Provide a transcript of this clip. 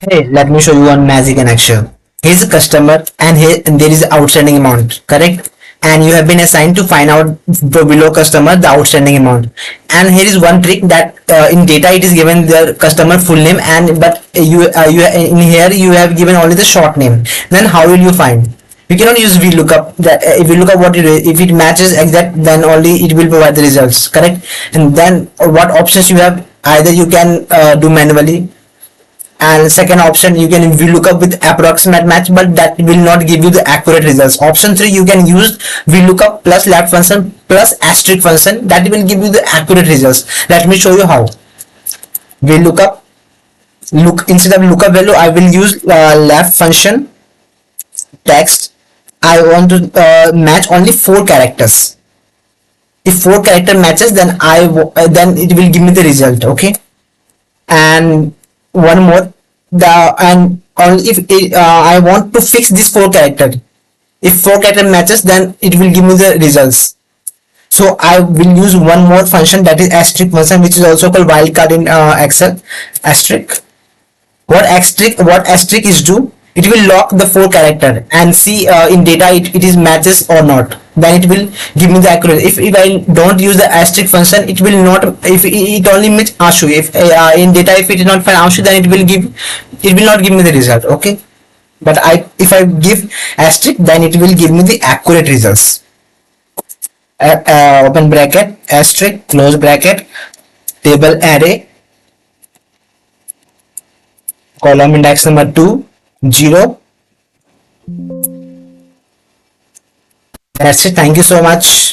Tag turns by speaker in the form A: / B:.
A: Hey, let me show you one magic in action. Here's a customer and there is outstanding amount, correct? And you have been assigned to find out below customer the outstanding amount. And here is one trick that in data it is given the customer full name and but you in here you have given only the short name. Then how will you find? You cannot use VLOOKUP. That if you look up what it is, if it matches exact, then only it will provide the results, correct? And then what options you have? Either you can do manually, and second option you can VLOOKUP with approximate match, but that will not give you the accurate results. Option 3, you can use VLOOKUP plus left function plus asterisk function, that will give you the accurate results. Let me show you how. VLOOKUP, look, instead of lookup value I will use left function text. I want to match only 4 characters. If 4 character matches, then then it will give me the result. Okay. And one more, the and only if I want to fix this 4 character, if 4 character matches, then it will give me the results. So I will use one more function, that is asterisk function, which is also called wildcard in Excel. Asterisk, what asterisk is do, it will lock the 4 character and see in data it is matches or not, then it will give me the accurate. If I don't use the asterisk function, it will not, if it only means Ashu, if in data if it is not find Ashu, then it will not give me the result. Okay, but if I give asterisk, then it will give me the accurate results. Open bracket, asterisk, close bracket, table array, column index number 2, 0. That's it. Thank you so much.